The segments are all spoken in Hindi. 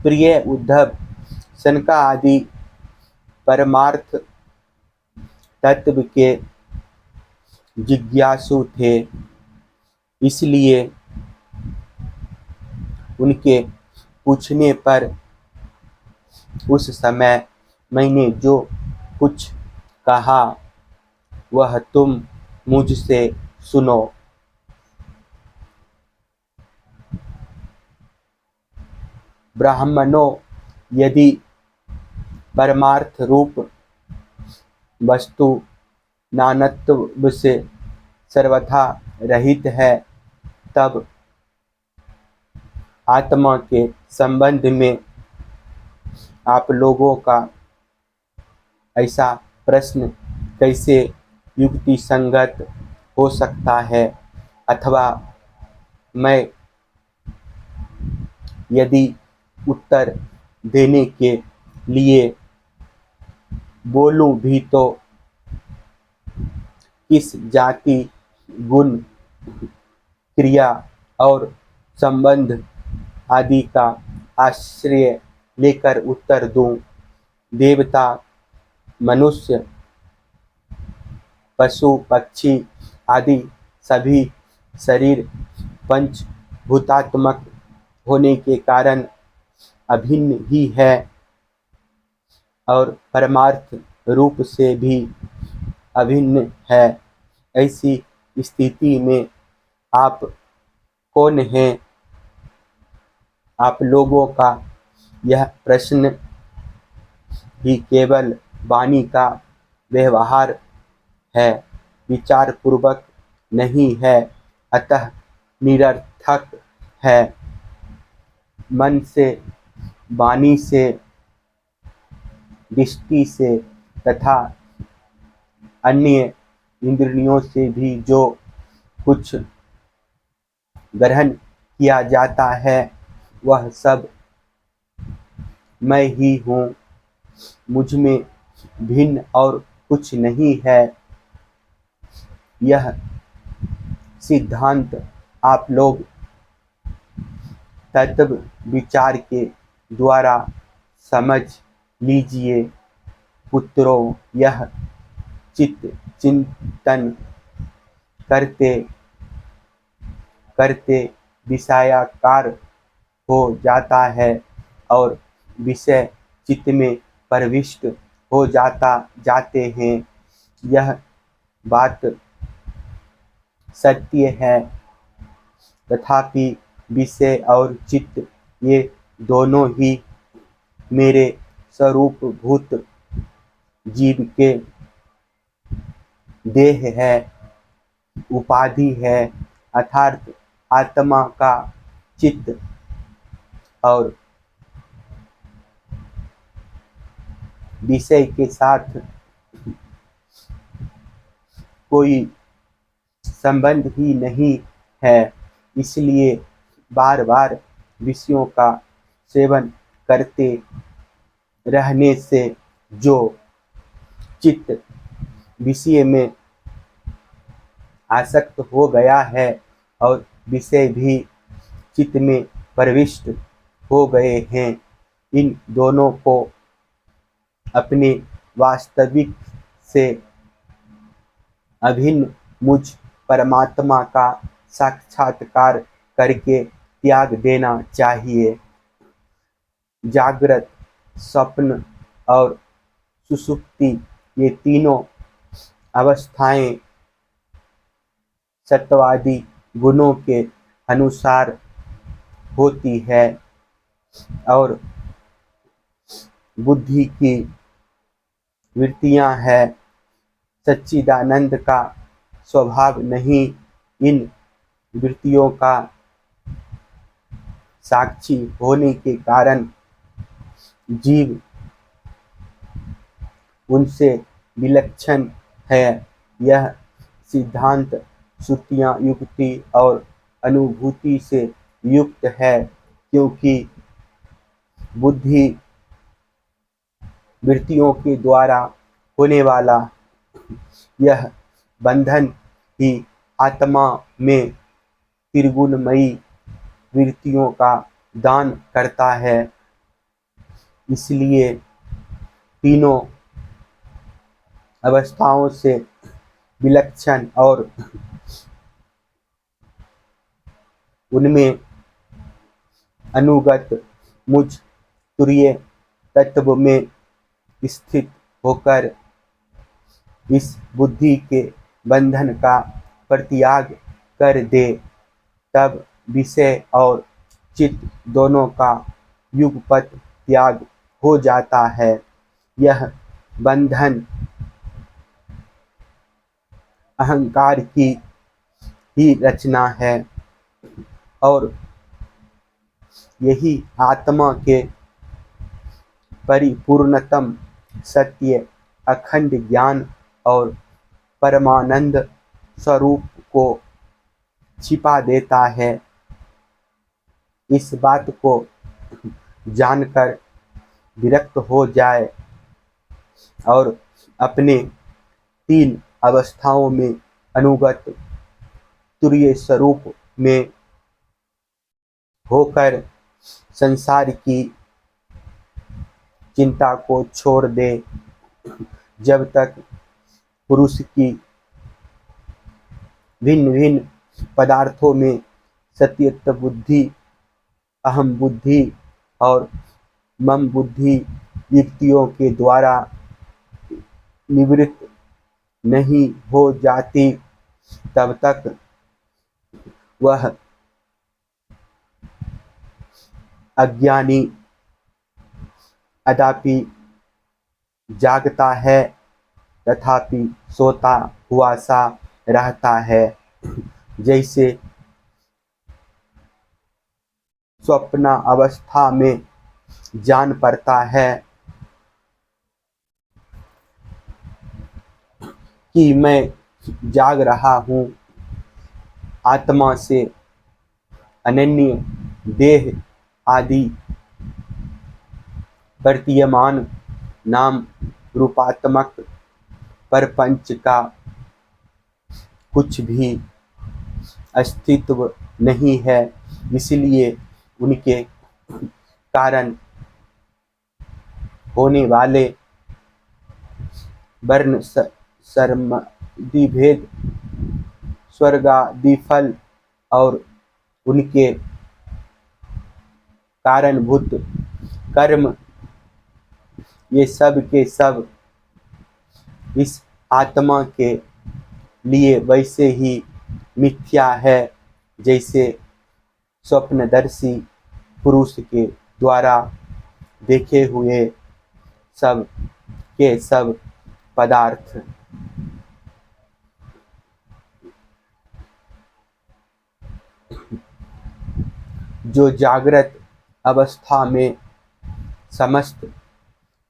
प्रिय उद्धव, शनका आदि परमार्थ तत्व के जिज्ञासु थे, इसलिए उनके पूछने पर उस समय मैंने जो कुछ कहा वह तुम मुझसे सुनो। ब्राह्मणों, यदि परमार्थ रूप वस्तु नानत्व से सर्वथा रहित है, तब आत्मा के संबंध में आप लोगों का ऐसा प्रश्न कैसे युक्ति संगत हो सकता है? अथवा मैं यदि उत्तर देने के लिए बोलूं भी तो किस जाति, गुण, क्रिया और संबंध आदि का आश्रय लेकर उत्तर दूं? देवता, मनुष्य, पशु, पक्षी आदि सभी शरीर पंचभूतात्मक होने के कारण अभिन्न ही है और परमार्थ रूप से भी अभिन्न है। ऐसी स्थिति में आप कौन हैं? आप लोगों का यह प्रश्न ही केवल वाणी का व्यवहार है, विचार पूर्वक नहीं है, अतः निरर्थक है। मन से, वाणी से, दृष्टि से तथा अन्य इंद्रियों से भी जो कुछ ग्रहण किया जाता है वह सब मैं ही हूँ, मुझ में भिन्न और कुछ नहीं है। यह सिद्धांत आप लोग तत्व विचार के द्वारा समझ लीजिए। पुत्रों, यह चित्त चिंतन करते करते विषयाकार हो जाता है और विषय चित्त में प्रविष्ट हो जाते हैं। यह बात सत्य है, तथापि विषय और चित्त ये दोनों ही मेरे स्वरूपभूत जीव के देह है, उपाधि है, अर्थात आत्मा का चित्त और विषय के साथ कोई संबंध ही नहीं है। इसलिए बार बार विषयों का सेवन करते रहने से जो चित्त विषय में आसक्त हो गया है और विषय भी चित्त में प्रविष्ट हो गए हैं, इन दोनों को अपने वास्तविक से अभिन्न मुझ परमात्मा का साक्षात्कार करके त्याग देना चाहिए। जागृत, स्वप्न और सुषुप्ति ये तीनों अवस्थाएं सत्वादि गुणों के अनुसार होती है और बुद्धि की वृत्तियां हैं। सच्चिदानंद का स्वभाव नहीं इन वृत्तियों का साक्षी होने के कारण जीव उनसे विलक्षण है। यह सिद्धांत श्रुतियां युक्ति और अनुभूति से युक्त है, क्योंकि बुद्धि वृत्तियों के द्वारा होने वाला यह बंधन ही आत्मा में त्रिगुणमयी वृत्तियों का दान करता है। इसलिए तीनों अवस्थाओं से विलक्षण और उनमें अनुगत मुझ तुरीय तत्व में स्थित होकर इस बुद्धि के बंधन का परित्याग कर दे, तब विषय और चित्त दोनों का युगपत त्याग हो जाता है। यह बंधन अहंकार की ही रचना है और यही आत्मा के परिपूर्णतम सत्य, अखंड ज्ञान और परमानंद स्वरूप को छिपा देता है। इस बात को जानकर विरक्त हो जाए और अपने तीन अवस्थाओं में अनुगत तुरीय स्वरूप में होकर संसार की चिंता को छोड़ दे। जब तक पुरुष की भिन्न भिन्न पदार्थों में सत्यत्व बुद्धि, अहम बुद्धि और मम बुद्धि युक्तियों के द्वारा निवृत्त नहीं हो जाती, तब तक वह अज्ञानी अदापि जागता है तथापि सोता हुआ सा रहता है। जैसे स्वप्न अवस्था में जान पड़ता है कि मैं जाग रहा हूँ, आत्मा से अनन्य देह आदि वर्तमान नाम रूपात्मक परपंच का कुछ भी अस्तित्व नहीं है। इसलिए उनके कारण होने वाले वर्ण श्रमादि भेद, स्वर्गादि फल और उनके कारणभूत कर्म, ये सब के सब इस आत्मा के लिए वैसे ही मिथ्या है जैसे स्वप्नदर्शी पुरुष के द्वारा देखे हुए सब के सब पदार्थ। जो जागृत अवस्था में समस्त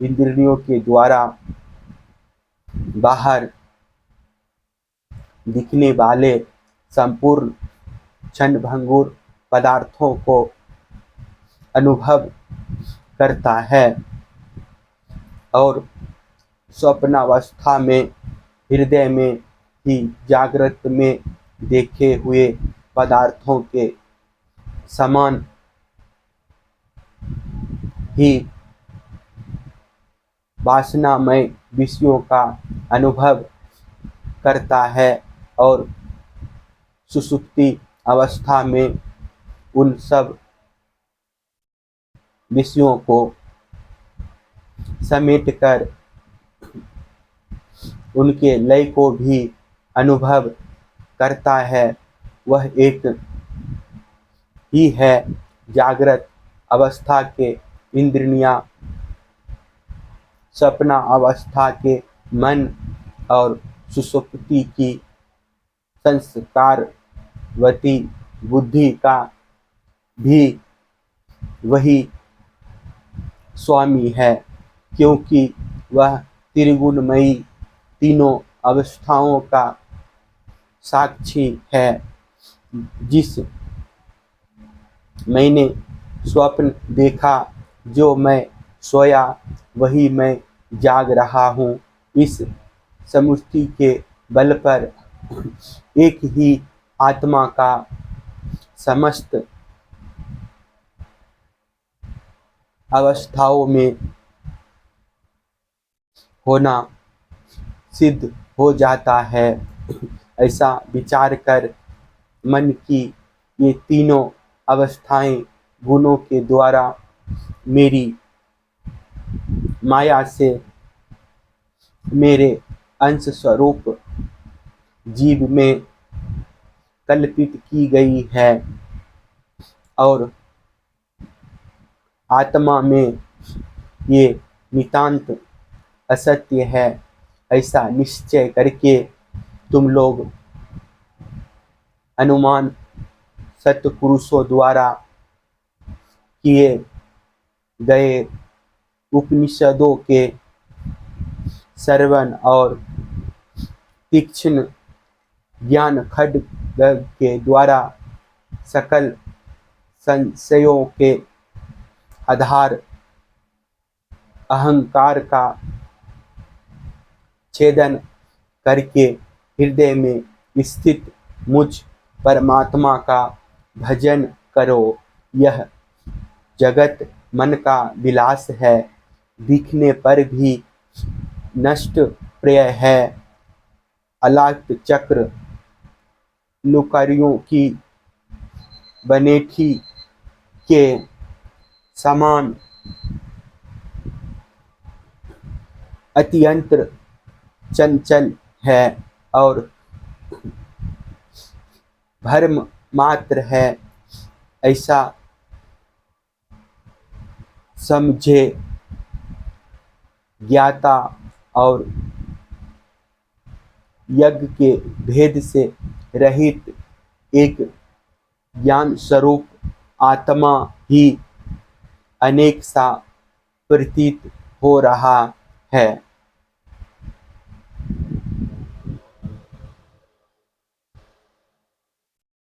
इंद्रियों के द्वारा बाहर दिखने वाले संपूर्ण क्षणभंगुर पदार्थों को अनुभव करता है और स्वप्नावस्था में हृदय में ही जागृत में देखे हुए पदार्थों के समान ही वासनामय विषयों का अनुभव करता है और सुषुप्ति अवस्था में उन सब विषयों को समेटकर उनके लय को भी अनुभव करता है। वह एक ही है जागृत अवस्था के इंद्रियां, सपना अवस्था के मन और सुषुप्ति की संस्कारवती बुद्धि का भी वही स्वामी है, क्योंकि वह त्रिगुणमयी तीनों अवस्थाओं का साक्षी है। जिस मैंने स्वप्न देखा, जो मैं सोया वही मैं जाग रहा हूँ, इस समुष्टि के बल पर एक ही आत्मा का समस्त अवस्थाओं में होना सिद्ध हो जाता है। ऐसा विचार कर मन की ये तीनों अवस्थाएं गुणों के द्वारा मेरी माया से मेरे अंश स्वरूप जीव में कल्पित की गई है और आत्मा में ये नितांत असत्य है। ऐसा निश्चय करके तुम लोग अनुमान सत्पुरुषों द्वारा किए गए उपनिषदों के श्रवण और तीक्ष्ण ज्ञान खड्ग के द्वारा सकल संशयों के आधार अहंकार का छेदन करके हृदय में स्थित मुझ परमात्मा का भजन करो। यह जगत मन का विलास है, दिखने पर भी नष्ट प्रिय है। अलात चक्र लुकारियों की बनेठी के समान अत्यंत चंचल है और भ्रम मात्र है, ऐसा समझे ज्ञाता और यज्ञ के भेद से रहित एक ज्ञान स्वरूप आत्मा ही अनेक सा प्रतीत हो रहा है।